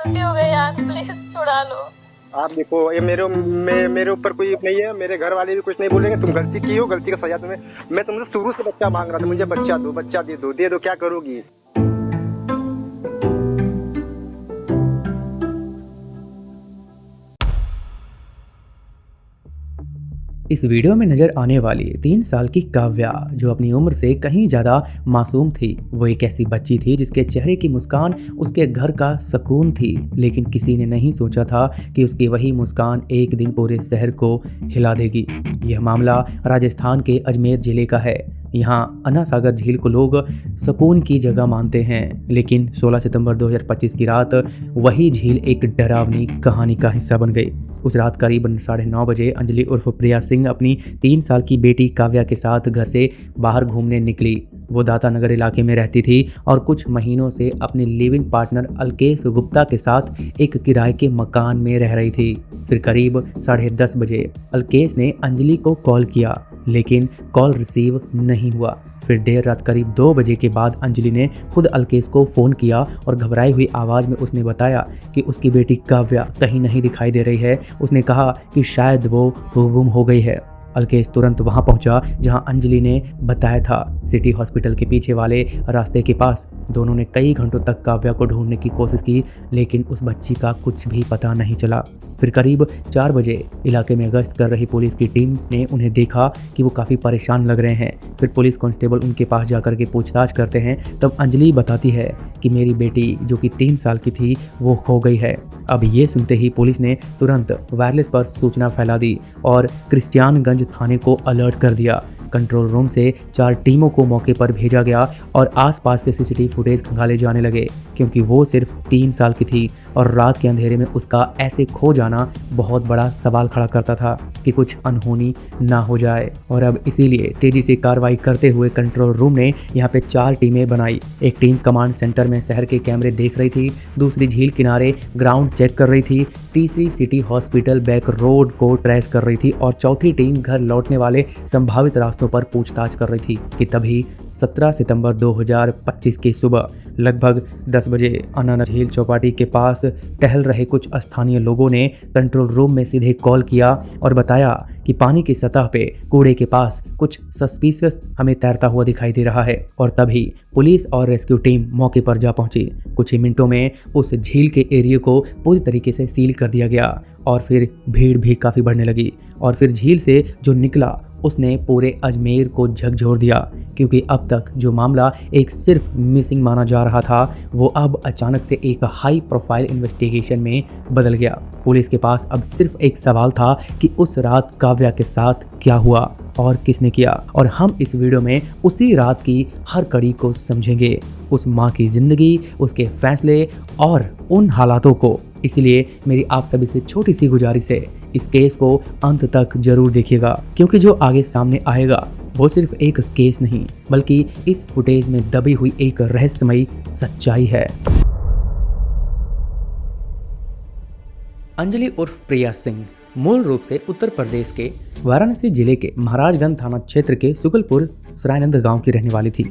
गलती हो गई यार, प्लीज छुड़ा लो। आप देखो, ये मेरे ऊपर कोई नहीं है, मेरे घर वाले भी कुछ नहीं बोलेंगे। तुम गलती की हो, गलती का सजा तुम्हें। मैं तुमसे शुरू से बच्चा मांग रहा था, मुझे बच्चा दो, बच्चा दे दो, क्या करोगी? इस वीडियो में नजर आने वाली 3 साल की काव्या, जो अपनी उम्र से कहीं ज्यादा मासूम थी, वो एक ऐसी बच्ची थी जिसके चेहरे की मुस्कान उसके घर का सुकून थी। लेकिन किसी ने नहीं सोचा था कि उसकी वही मुस्कान एक दिन पूरे शहर को हिला देगी। यह मामला राजस्थान के अजमेर जिले का है। यहाँ अन्ना सागर झील को लोग सुकून की जगह मानते हैं, लेकिन 16 सितंबर 2025 की रात वही झील एक डरावनी कहानी का हिस्सा बन गई। उस रात करीबन 9:30 बजे अंजलि उर्फ प्रिया सिंह अपनी 3 साल की बेटी काव्या के साथ घर से बाहर घूमने निकली। वो दाता नगर इलाके में रहती थी और कुछ महीनों से अपने लिविंग पार्टनर अलकेश गुप्ता के साथ एक किराए के मकान में रह रही थी। फिर करीब 10:30 बजे अलकेश ने अंजलि को कॉल किया, लेकिन कॉल रिसीव नहीं हुआ। फिर देर रात करीब 2 बजे के बाद अंजलि ने खुद अलकेश को फ़ोन किया और घबराई हुई आवाज़ में उसने बताया कि उसकी बेटी काव्या कहीं नहीं दिखाई दे रही है। उसने कहा कि शायद वो गुम हो गई है। अलकेश तुरंत वहां पहुंचा जहां अंजलि ने बताया था, सिटी हॉस्पिटल के पीछे वाले रास्ते के पास। दोनों ने कई घंटों तक काव्या को ढूंढने की कोशिश की, लेकिन उस बच्ची का कुछ भी पता नहीं चला। फिर करीब 4 बजे इलाके में गश्त कर रही पुलिस की टीम ने उन्हें देखा कि वो काफ़ी परेशान लग रहे हैं। फिर पुलिस कांस्टेबल उनके पास जाकर के पूछताछ करते हैं। तब अंजलि बताती है कि मेरी बेटी, जो कि 3 साल की थी, वो खो गई है। अब ये सुनते ही पुलिस ने तुरंत वायरलेस पर सूचना फैला दी और क्रिश्चियानगंज थाने को अलर्ट कर दिया। कंट्रोल रूम से 4 टीमों को मौके पर भेजा गया और आसपास के सीसीटीवी फुटेज खंगाले जाने लगे, क्योंकि वो सिर्फ 3 साल की थी और रात के अंधेरे में उसका ऐसे खो जाना बहुत बड़ा सवाल खड़ा करता था कि कुछ अनहोनी ना हो जाए। और अब इसीलिए तेजी से कार्रवाई करते हुए कंट्रोल रूम ने यहाँ पे 4 टीमें बनाई। एक टीम कमांड सेंटर में शहर के कैमरे देख रही थी, दूसरी झील किनारे ग्राउंड चेक कर रही थी, तीसरी सिटी हॉस्पिटल बैक रोड को ट्रेस कर रही थी और चौथी टीम घर लौटने वाले संभावित रास्तों पर पूछताछ कर रही थी। कि तभी 17 सितंबर 2025 की सुबह लगभग 10 बजे अन्ना झील चौपाटी के पास टहल रहे कुछ स्थानीय लोगों ने कंट्रोल रूम में सीधे कॉल किया और बताया कि पानी की सतह पे कूड़े के पास कुछ सस्पिशियस हमें तैरता हुआ दिखाई दे रहा है। और तभी पुलिस और रेस्क्यू टीम मौके पर जा पहुंची। कुछ ही मिनटों में उस झील के एरिया को पूरी तरीके से सील कर दिया गया और फिर भीड़ भी काफ़ी बढ़ने लगी। और फिर झील से जो निकला उसने पूरे अजमेर को झकझोर दिया, क्योंकि अब तक जो मामला एक सिर्फ मिसिंग माना जा रहा था, वो अब अचानक से एक हाई प्रोफाइल इन्वेस्टिगेशन में बदल गया। पुलिस के पास अब सिर्फ एक सवाल था कि उस रात काव्या के साथ क्या हुआ और किसने किया। और हम इस वीडियो में उसी रात की हर कड़ी को समझेंगे, उस माँ की जिंदगी, उसके फैसले और उन हालातों को। इसलिए मेरी आप सभी से छोटी सी गुजारिश है, इस केस को अंत तक जरूर देखिएगा, क्योंकि जो आगे सामने आएगा वो सिर्फ एक केस नहीं, बल्कि इस फुटेज में दबी हुई एक रहस्यमयी सच्चाई है। अंजलि उर्फ प्रिया सिंह मूल रूप से उत्तर प्रदेश के वाराणसी जिले के महाराजगंज थाना क्षेत्र के सुकलपुर सरायनंद गांव की रहने वाली थी।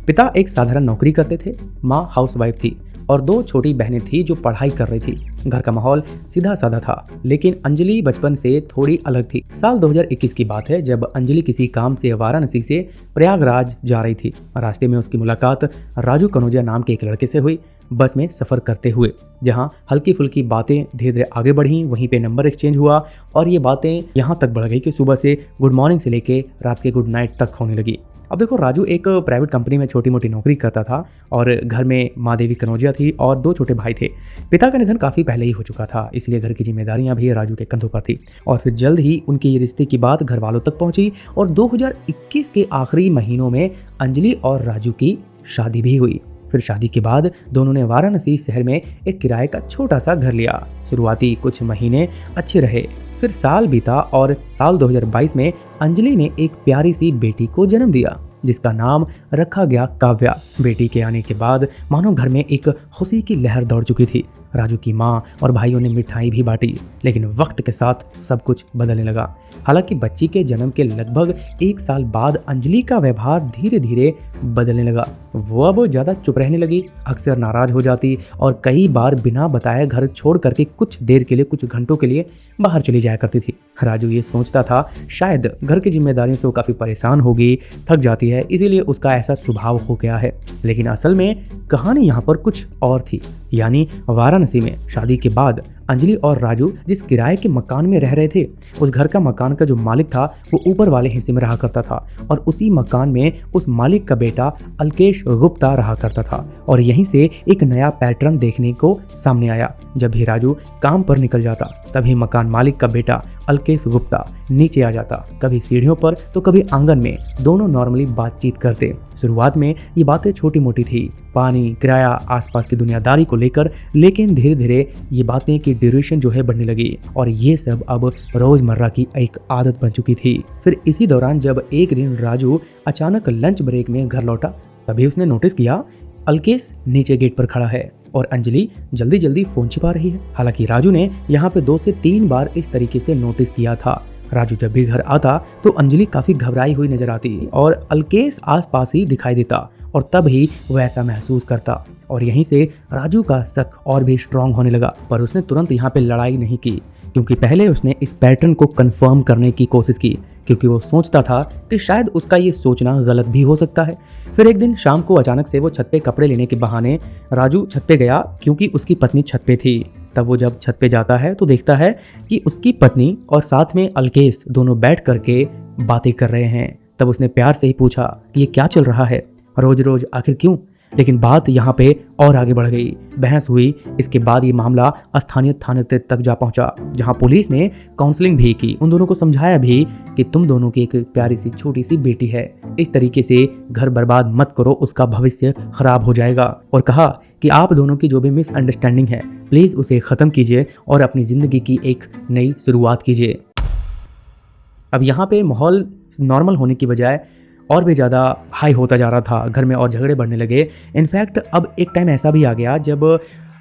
पिता एक साधारण नौकरी करते थे, माँ हाउसवाइफ थी और 2 छोटी बहनें थी जो पढ़ाई कर रही थी। घर का माहौल सीधा साधा था, लेकिन अंजलि बचपन से थोड़ी अलग थी। साल 2021 की बात है, जब अंजलि किसी काम से वाराणसी से प्रयागराज जा रही थी। रास्ते में उसकी मुलाकात राजू कनौजिया नाम के एक लड़के से हुई। बस में सफ़र करते हुए जहां हल्की फुल्की बातें धीरे धीरे आगे बढ़ी, वहीं पे नंबर एक्सचेंज हुआ और ये बातें यहाँ तक बढ़ गई कि सुबह से गुड मॉर्निंग से लेके रात के गुड नाइट तक होने लगी। अब देखो, राजू एक प्राइवेट कंपनी में छोटी मोटी नौकरी करता था और घर में माँ देवी कनौजिया थी और 2 छोटे भाई थे। पिता का निधन काफ़ी पहले ही हो चुका था, इसलिए घर की जिम्मेदारियां भी राजू के कंधों पर थी। और फिर जल्द ही उनके रिश्ते की बात घर वालों तक पहुंची और 2021 के आखिरी महीनों में अंजलि और राजू की शादी भी हुई। फिर शादी के बाद दोनों ने वाराणसी शहर में एक किराए का छोटा सा घर लिया। शुरुआती कुछ महीने अच्छे रहे, फिर साल बीता और साल 2022 में अंजलि ने एक प्यारी सी बेटी को जन्म दिया, जिसका नाम रखा गया काव्या। बेटी के आने के बाद मानो घर में एक खुशी की लहर दौड़ चुकी थी। राजू की माँ और भाइयों ने मिठाई भी बांटी, लेकिन वक्त के साथ सब कुछ बदलने लगा। हालांकि बच्ची के जन्म के लगभग 1 साल बाद अंजलि का व्यवहार धीरे धीरे बदलने लगा। वो अब ज़्यादा चुप रहने लगी, अक्सर नाराज हो जाती और कई बार बिना बताए घर छोड़ करके कुछ देर के लिए, कुछ घंटों के लिए बाहर चली जाया करती थी। राजू ये सोचता था शायद घर की जिम्मेदारियों से वो काफ़ी परेशान होगी, थक जाती है, इसीलिए उसका ऐसा स्वभाव हो गया है। लेकिन असल में कहानी यहाँ पर कुछ और थी। यानी वाराणसी में शादी के बाद अंजलि और राजू जिस किराए के मकान में रह रहे थे, उस घर का मकान का जो मालिक था वो ऊपर वाले हिस्से में रहा करता था और उसी मकान में उस मालिक का बेटा अलकेश गुप्ता रहा करता था। और यहीं से एक नया पैटर्न देखने को सामने आया। जब भी राजू काम पर निकल जाता तभी मकान मालिक का बेटा अलकेश गुप्ता नीचे आ जाता, कभी सीढ़ियों पर तो कभी आंगन में। दोनों नॉर्मली बातचीत करते। शुरुआत में ये बातें छोटी मोटी थी, पानी, किराया, आसपास की दुनियादारी को लेकर, लेकिन धीरे धीरे ये बातें की ड्यूरेशन जो है बढ़ने लगी और ये सब अब रोजमर्रा की एक आदत बन चुकी थी। फिर इसी दौरान जब एक दिन राजू अचानक लंच ब्रेक में घर लौटा तभी उसने नोटिस किया अलकेश नीचे गेट पर खड़ा है और अंजलि जल्दी जल्दी फोन छिपा रही है। हालांकि राजू ने यहाँ पे 2 से 3 बार इस तरीके से नोटिस किया था। राजू जब भी घर आता तो अंजलि काफी घबराई हुई नजर आती और अलकेश आसपास ही दिखाई देता और तब ही वह ऐसा महसूस करता। और यहीं से राजू का शक और भी स्ट्रांग होने लगा। पर उसने तुरंत यहाँ पे लड़ाई नहीं की, क्योंकि पहले उसने इस पैटर्न को कंफर्म करने की कोशिश की, क्योंकि वो सोचता था कि शायद उसका ये सोचना गलत भी हो सकता है। फिर एक दिन शाम को अचानक से वो छत पे कपड़े लेने के बहाने राजू छत पे गया, क्योंकि उसकी पत्नी छत पे थी। तब वो जब छत पे जाता है तो देखता है कि उसकी पत्नी और साथ में अलकेश दोनों बैठ करके बातें कर रहे हैं। तब उसने प्यार से ही पूछा कि ये क्या चल रहा है, रोज रोज आखिर क्यों। लेकिन बात यहाँ पे और आगे बढ़ गई, बहस हुई। इसके बाद ये मामला स्थानीय थाने तक जा पहुंचा, जहाँ पुलिस ने काउंसलिंग भी की, उन दोनों को समझाया भी कि तुम दोनों की एक प्यारी सी छोटी सी बेटी है, इस तरीके से घर बर्बाद मत करो, उसका भविष्य खराब हो जाएगा। और कहा कि आप दोनों की जो भी मिसअंडरस्टैंडिंग है प्लीज उसे खत्म कीजिए और अपनी जिंदगी की एक नई शुरुआत कीजिए। अब यहाँ पे माहौल नॉर्मल होने की बजाय और भी ज़्यादा हाई होता जा रहा था, घर में और झगड़े बढ़ने लगे। इनफैक्ट अब एक टाइम ऐसा भी आ गया जब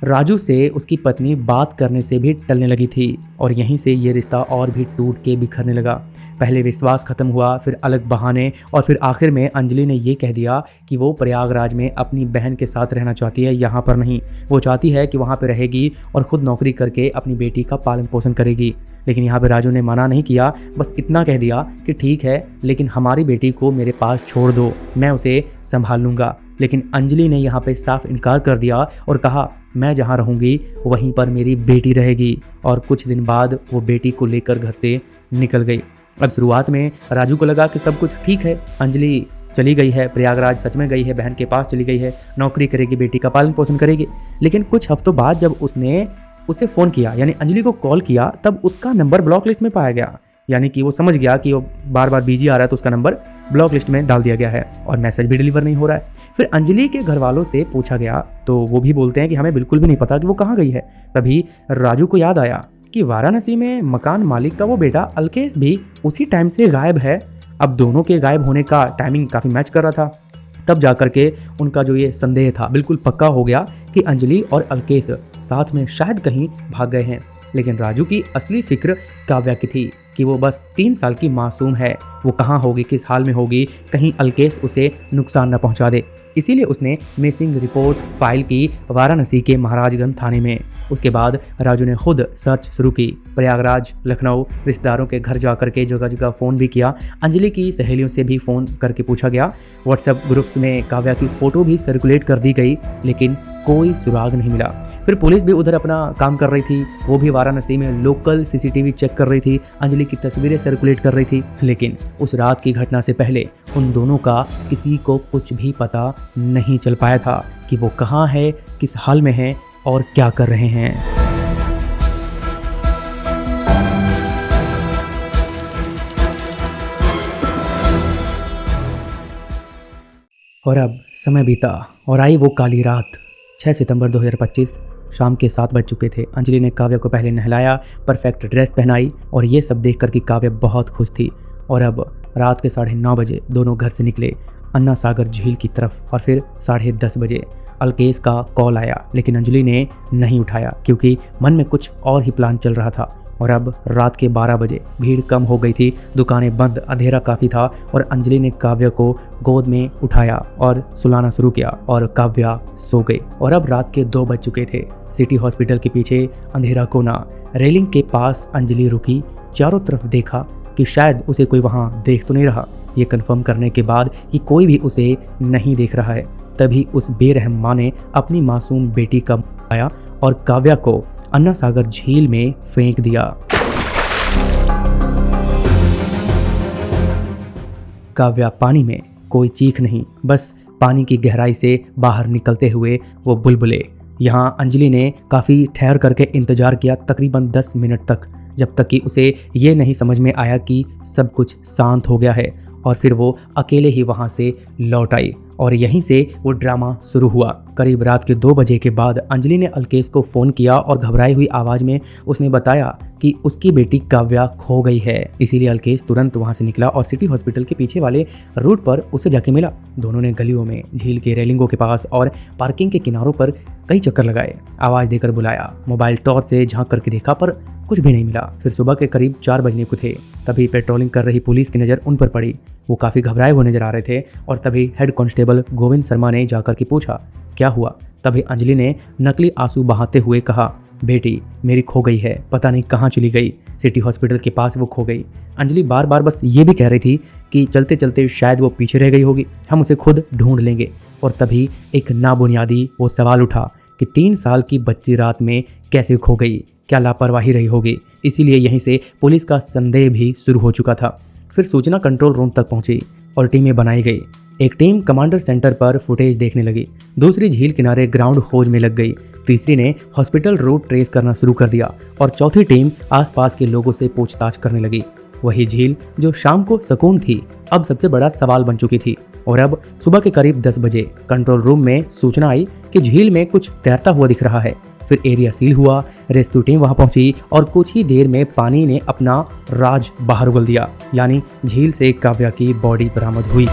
राजू से उसकी पत्नी बात करने से भी टलने लगी थी और यहीं से ये रिश्ता और भी टूट के बिखरने लगा। पहले विश्वास खत्म हुआ, फिर अलग बहाने और फिर आखिर में अंजलि ने ये कह दिया कि वो प्रयागराज में अपनी बहन के साथ रहना चाहती है, यहाँ पर नहीं। वो चाहती है कि वहाँ पर रहेगी और ख़ुद नौकरी करके अपनी बेटी का पालन पोषण करेगी। लेकिन यहाँ पे राजू ने मना नहीं किया, बस इतना कह दिया कि ठीक है, लेकिन हमारी बेटी को मेरे पास छोड़ दो, मैं उसे संभाल लूँगा। लेकिन अंजलि ने यहाँ पे साफ इनकार कर दिया और कहा मैं जहाँ रहूँगी वहीं पर मेरी बेटी रहेगी। और कुछ दिन बाद वो बेटी को लेकर घर से निकल गई। अब शुरुआत में राजू को लगा कि सब कुछ ठीक है, अंजलि चली गई है प्रयागराज, सच में गई है, बहन के पास चली गई है, नौकरी करेगी, बेटी का पालन पोषण करेगी। लेकिन कुछ हफ्तों बाद जब उसने उसे फ़ोन किया, यानी अंजलि को कॉल किया, तब उसका नंबर ब्लॉक लिस्ट में पाया गया। यानी कि वो समझ गया कि वो बार बार बिजी आ रहा है, तो उसका नंबर ब्लॉक लिस्ट में डाल दिया गया है और मैसेज भी डिलीवर नहीं हो रहा है। फिर अंजलि के घर वालों से पूछा गया तो वो भी बोलते हैं कि हमें बिल्कुल भी नहीं पता कि वो कहाँ गई है। तभी राजू को याद आया कि वाराणसी में मकान मालिक का वो बेटा अलकेश भी उसी टाइम से गायब है। अब दोनों के गायब होने का टाइमिंग काफ़ी मैच कर रहा था। तब जाकर के उनका जो ये संदेह था बिल्कुल पक्का हो गया कि अंजलि और अलकेश साथ में शायद कहीं भाग गए हैं। लेकिन राजू की असली फिक्र काव्या की थी कि वो बस 3 साल की मासूम है, वो कहाँ होगी, किस हाल में होगी, कहीं अलकेश उसे नुकसान न पहुँचा दे। इसीलिए उसने मिसिंग रिपोर्ट फाइल की वाराणसी के महाराजगंज थाने में। उसके बाद राजू ने खुद सर्च शुरू की, प्रयागराज, लखनऊ, रिश्तेदारों के घर जाकर के जगह जगह फ़ोन भी किया। अंजलि की सहेलियों से भी फ़ोन करके पूछा गया। व्हाट्सएप ग्रुप्स में काव्या की फ़ोटो भी सर्कुलेट कर दी गई, लेकिन कोई सुराग नहीं मिला। फिर पुलिस भी उधर अपना काम कर रही थी, वो भी वाराणसी में लोकल सीसीटीवी चेक कर रही थी, अंजलि की तस्वीरें सर्कुलेट कर रही थी। लेकिन उस रात की घटना से पहले उन दोनों का किसी को कुछ भी पता नहीं चल पाया था कि वो कहाँ है, किस हाल में है और क्या कर रहे हैं। और अब समय बीता और आई वो काली रात। 6 सितंबर 2025 शाम के 7 बज चुके थे। अंजलि ने काव्या को पहले नहलाया, परफेक्ट ड्रेस पहनाई और ये सब देखकर कि काव्या बहुत खुश थी। और अब रात के 9:30 बजे दोनों घर से निकले अन्ना सागर झील की तरफ। और फिर 10:30 बजे अलकेश का कॉल आया, लेकिन अंजलि ने नहीं उठाया क्योंकि मन में कुछ और ही प्लान चल रहा था। और अब रात के 12 बजे भीड़ कम हो गई थी, दुकानें बंद, अंधेरा काफ़ी था और अंजलि ने काव्या को गोद में उठाया और सुलाना शुरू किया और काव्या सो गई। और अब रात के 2 बज चुके थे। सिटी हॉस्पिटल के पीछे अंधेरा कोना, रेलिंग के पास अंजलि रुकी, चारों तरफ देखा कि शायद उसे कोई वहाँ देख तो नहीं रहा। ये कन्फर्म करने के बाद कि कोई भी उसे नहीं देख रहा है, तभी उस बेरहम माँ ने अपनी मासूम बेटी का आया और काव्या को अन्ना सागर झील में फेंक दिया। काव्या पानी में, कोई चीख नहीं, बस पानी की गहराई से बाहर निकलते हुए वो बुलबुले। यहाँ अंजलि ने काफ़ी ठहर करके इंतजार किया, तकरीबन 10 मिनट तक, जब तक कि उसे ये नहीं समझ में आया कि सब कुछ शांत हो गया है। और फिर वो अकेले ही वहाँ से लौट आई और यहीं से वो ड्रामा शुरू हुआ। करीब रात के 2 बजे के बाद अंजलि ने अलकेश को फ़ोन किया और घबराई हुई आवाज़ में उसने बताया कि उसकी बेटी काव्या खो गई है। इसीलिए अलकेश तुरंत वहाँ से निकला और सिटी हॉस्पिटल के पीछे वाले रूट पर उसे जाके मिला। दोनों ने गलियों में, झील के रेलिंगों के पास और पार्किंग के किनारों पर कई चक्कर लगाए, आवाज़ देकर बुलाया, मोबाइल टॉर्च से झांक करके देखा पर कुछ भी नहीं मिला। फिर सुबह के करीब 4 बजने को थे, तभी पेट्रोलिंग कर रही पुलिस की नज़र उन पर पड़ी। वो काफ़ी घबराए हुए नजर आ रहे थे और तभी हेड कांस्टेबल गोविंद शर्मा ने जाकर के पूछा क्या हुआ। तभी अंजलि ने नकली आंसू बहाते हुए कहा, बेटी मेरी खो गई है, पता नहीं कहाँ चली गई, सिटी हॉस्पिटल के पास वो खो गई। अंजलि बार बार बस ये भी कह रही थी कि चलते चलते शायद वो पीछे रह गई होगी, हम उसे खुद ढूंढ लेंगे। और तभी एक नाबुनियादी वो सवाल उठा कि 3 साल की बच्ची रात में कैसे खो गई, क्या लापरवाही रही होगी। इसीलिए यहीं से पुलिस का संदेह भी शुरू हो चुका था। फिर सूचना कंट्रोल रूम तक पहुंची और टीमें बनाई गई। एक टीम कमांडर सेंटर पर फुटेज देखने लगी, दूसरी झील किनारे ग्राउंड खोज में लग गई, तीसरी ने हॉस्पिटल रूट ट्रेस करना शुरू कर दिया और चौथी टीम आसपास के लोगों से पूछताछ करने लगी। वही झील जो शाम को सुकून थी, अब सबसे बड़ा सवाल बन चुकी थी। और अब सुबह के करीब 10 बजे कंट्रोल रूम में सूचना आई कि झील में कुछ तैरता हुआ दिख रहा है। फिर एरिया सील हुआ, रेस्क्यू टीम वहां पहुंची और कुछ ही देर में पानी ने अपना राज बाहर उगल दिया, यानी झील से काव्या की बॉडी बरामद हुई।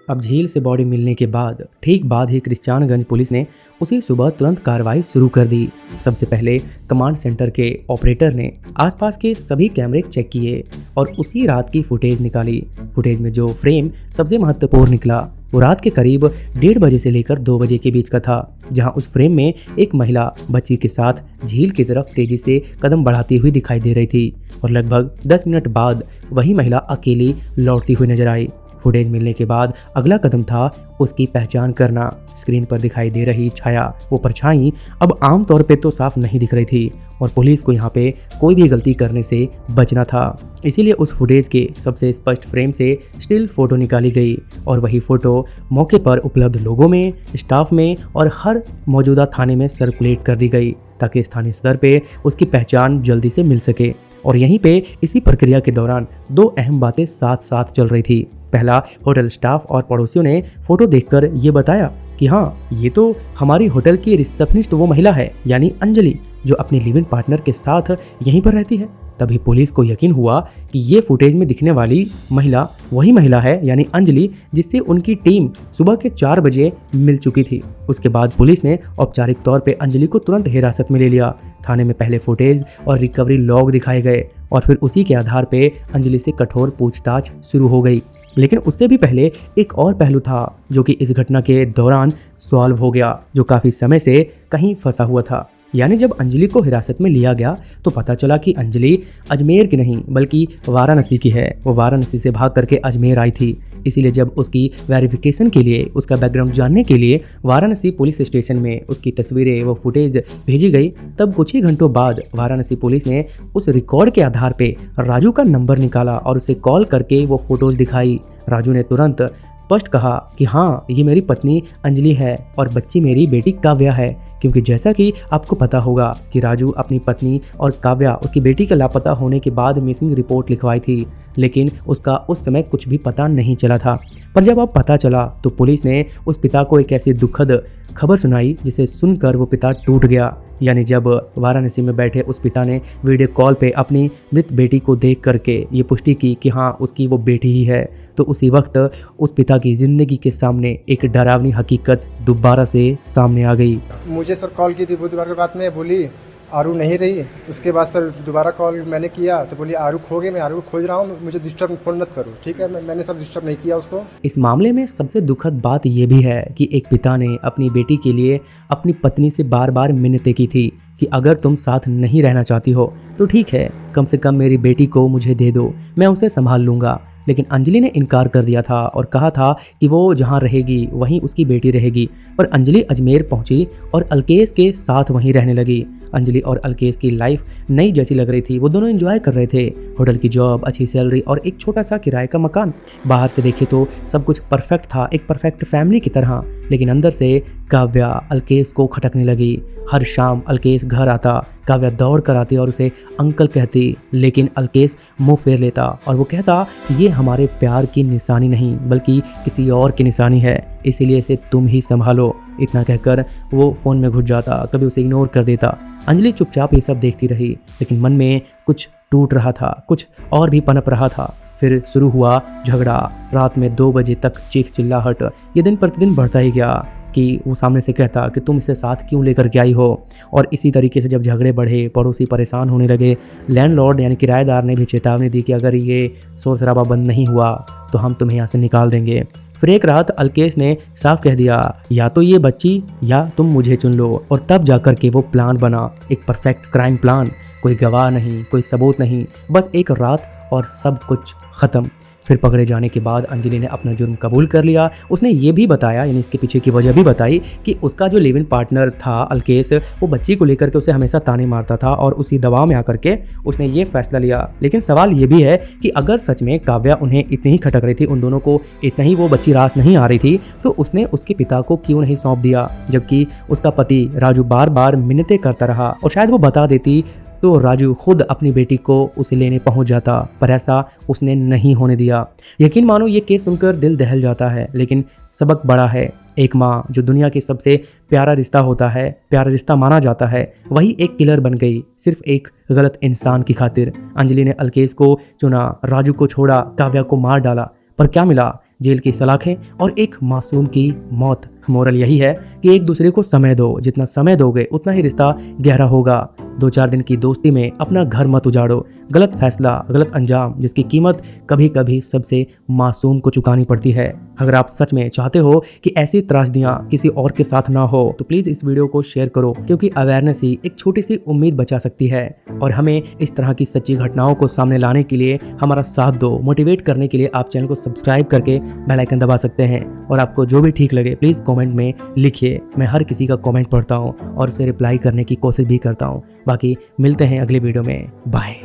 अब झील से बॉडी मिलने के बाद ठीक बाद ही क्रिश्चियानगंज पुलिस ने उसी सुबह तुरंत कार्रवाई शुरू कर दी। सबसे पहले कमांड सेंटर के ऑपरेटर ने आसपास के सभी कैमरे चेक किए और उसी रात की फुटेज निकाली। फुटेज में जो फ्रेम सबसे महत्वपूर्ण निकला वो रात के करीब 1:30 बजे से लेकर 2 बजे के बीच का था, जहां उस फ्रेम में एक महिला बच्ची के साथ झील की तरफ तेजी से कदम बढ़ाती हुई दिखाई दे रही थी और लगभग 10 मिनट बाद वही महिला अकेली लौटती हुई नजर आई। फुटेज मिलने के बाद अगला कदम था उसकी पहचान करना। स्क्रीन पर दिखाई दे रही छाया, वो परछाई अब आम तौर पे तो साफ नहीं दिख रही थी और पुलिस को यहाँ पे कोई भी गलती करने से बचना था। इसीलिए उस फुटेज के सबसे स्पष्ट फ्रेम से स्टिल फोटो निकाली गई और वही फोटो मौके पर उपलब्ध लोगों में, स्टाफ में और हर मौजूदा थाने में सर्कुलेट कर दी गई ताकि स्थानीय स्तर पे उसकी पहचान जल्दी से मिल सके। और यहीं पे इसी प्रक्रिया के दौरान 2 अहम बातें साथ साथ चल रही थी। पहला, होटल स्टाफ और पड़ोसियों ने फोटो देखकर ये बताया कि हाँ, ये तो हमारी होटल की रिसेप्शनिस्ट वो महिला है, यानी अंजलि, जो अपने लिव इन पार्टनर के साथ यहीं पर रहती है। तभी पुलिस को यकीन हुआ कि ये फुटेज में दिखने वाली महिला वही महिला है, यानी अंजलि, जिससे उनकी टीम सुबह के 4 बजे मिल चुकी थी। उसके बाद पुलिस ने औपचारिक तौर पे अंजलि को तुरंत हिरासत में ले लिया। थाने में पहले फुटेज और रिकवरी लॉग दिखाए गए और फिर उसी के आधार पे अंजलि से कठोर पूछताछ शुरू हो गई। लेकिन उससे भी पहले एक और पहलू था जो कि इस घटना के दौरान सॉल्व हो गया, जो काफ़ी समय से कहीं फंसा हुआ था। यानी जब अंजलि को हिरासत में लिया गया तो पता चला कि अंजलि अजमेर की नहीं बल्कि वाराणसी की है। वो वाराणसी से भाग करके अजमेर आई थी। इसीलिए जब उसकी वेरिफिकेशन के लिए, उसका बैकग्राउंड जानने के लिए वाराणसी पुलिस स्टेशन में उसकी तस्वीरें, वो फुटेज भेजी गई, तब कुछ ही घंटों बाद वाराणसी पुलिस ने उस रिकॉर्ड के आधार पे राजू का नंबर निकाला और उसे कॉल करके वो फोटोज दिखाई। राजू ने तुरंत स्पष्ट कहा कि हाँ, ये मेरी पत्नी अंजलि है और बच्ची मेरी बेटी काव्या है। क्योंकि जैसा कि आपको पता होगा कि राजू अपनी पत्नी और काव्या, उसकी बेटी के लापता होने के बाद मिसिंग रिपोर्ट लिखवाई थी, लेकिन उसका उस समय कुछ भी पता नहीं चला था। पर जब अब पता चला तो पुलिस ने उस पिता को एक ऐसी दुखद खबर सुनाई जिसे सुनकर वो पिता टूट गया। यानी जब वाराणसी में बैठे उस पिता ने वीडियो कॉल पे अपनी मृत बेटी को देख करके ये पुष्टि की कि हाँ उसकी वो बेटी ही है, तो उसी वक्त उस पिता की ज़िंदगी के सामने एक डरावनी हकीकत दोबारा से सामने आ गई। मुझे सर कॉल की थी बुधवार के बाद में, बोली आरू नहीं रही। उसके बाद सर दोबारा कॉल मैंने किया तो बोली आरू खो गई, मैं आरू खोज रहा हूँ, मुझे डिस्टर्ब फ़ोन मत करो। ठीक है, मैंने सर डिस्टर्ब नहीं किया उसको। इस मामले में सबसे दुखद बात यह भी है कि एक पिता ने अपनी बेटी के लिए अपनी पत्नी से बार बार मिन्नतें की थी कि अगर तुम साथ नहीं रहना चाहती हो तो ठीक है, कम से कम मेरी बेटी को मुझे दे दो, मैं उसे संभाल लूँगा। लेकिन अंजलि ने इनकार कर दिया था और कहा था कि वो जहाँ रहेगी वहीं उसकी बेटी रहेगी। पर अंजलि अजमेर पहुंची और अलकेश के साथ वहीं रहने लगी। अंजलि और अलकेश की लाइफ नई जैसी लग रही थी। वो दोनों एंजॉय कर रहे थे, होटल की जॉब, अच्छी सैलरी और एक छोटा सा किराए का मकान। बाहर से देखे तो सब कुछ परफेक्ट था, एक परफेक्ट फैमिली की तरह। लेकिन अंदर से काव्या अल्केश को खटकने लगी। हर शाम अल्केश घर आता, काव्या दौड़ कर आती और उसे अंकल कहती, लेकिन अल्केश मुंह फेर लेता और वो कहता कि ये हमारे प्यार की निशानी नहीं बल्कि किसी और की निशानी है, इसीलिए इसे तुम ही संभालो। इतना कहकर वो फ़ोन में घुस जाता, कभी उसे इग्नोर कर देता। अंजलि चुपचाप ये सब देखती रही, लेकिन मन में कुछ टूट रहा था, कुछ और भी पनप रहा था। फिर शुरू हुआ झगड़ा। रात में 2 बजे तक चीख चिल्लाहट। ये दिन प्रतिदिन बढ़ता ही गया कि वो सामने से कहता कि तुम इसे साथ क्यों लेकर के आई हो। और इसी तरीके से जब झगड़े बढ़े, पड़ोसी परेशान होने लगे। लैंडलॉर्ड यानी किराएदार ने भी चेतावनी दी कि अगर ये शोर शराबा बंद नहीं हुआ तो हम तुम्हें यहाँ से निकाल देंगे। फिर एक रात अल्केश ने साफ कह दिया, या तो ये बच्ची या तुम मुझे चुन लो। और तब जाकर के वो प्लान बना, एक परफेक्ट क्राइम प्लान। कोई गवाह नहीं, कोई सबूत नहीं, बस एक रात और सब कुछ ख़त्म। फिर पकड़े जाने के बाद अंजलि ने अपना जुर्म कबूल कर लिया। उसने ये भी बताया, यानी इसके पीछे की वजह भी बताई कि उसका जो लिव इन पार्टनर था अल्केश, वो बच्ची को लेकर के उसे हमेशा ताने मारता था और उसी दबाव में आकर के उसने ये फैसला लिया। लेकिन सवाल ये भी है कि अगर सच में काव्या उन्हें इतनी ही खटक रही थी, उन दोनों को इतना ही वो बच्ची रास नहीं आ रही थी, तो उसने उसके पिता को क्यों नहीं सौंप दिया, जबकि उसका पति राजू बार बार मिन्नतें करता रहा। और शायद वो बता देती तो राजू खुद अपनी बेटी को उसे लेने पहुंच जाता, पर ऐसा उसने नहीं होने दिया। यकीन मानो ये केस सुनकर दिल दहल जाता है, लेकिन सबक बड़ा है। एक माँ जो दुनिया के सबसे प्यारा रिश्ता होता है, प्यारा रिश्ता माना जाता है, वही एक किलर बन गई सिर्फ एक गलत इंसान की खातिर। अंजलि ने अल्केश को चुना, राजू को छोड़ा, काव्या को मार डाला, पर क्या मिला? जेल की सलाखें और एक मासूम की मौत। मोरल यही है कि एक दूसरे को समय दो, जितना समय दोगे उतना ही रिश्ता गहरा होगा। 2-4 दिन की दोस्ती में अपना घर मत उजाड़ो। गलत फैसला, गलत अंजाम, जिसकी कीमत कभी कभी सबसे मासूम को चुकानी पड़ती है। अगर आप सच में चाहते हो कि ऐसी त्रासदियां किसी और के साथ ना हो तो प्लीज़ इस वीडियो को शेयर करो, क्योंकि अवेयरनेस ही एक छोटी सी उम्मीद बचा सकती है। और हमें इस तरह की सच्ची घटनाओं को सामने लाने के लिए हमारा साथ दो। मोटिवेट करने के लिए आप चैनल को सब्सक्राइब करके बेल आइकन दबा सकते हैं। और आपको जो भी ठीक लगे प्लीज़ कमेंट में लिखिए। मैं हर किसी का कमेंट पढ़ता हूँ और उसे रिप्लाई करने की कोशिश भी करता हूँ। बाकी मिलते हैं अगले वीडियो में। बाय।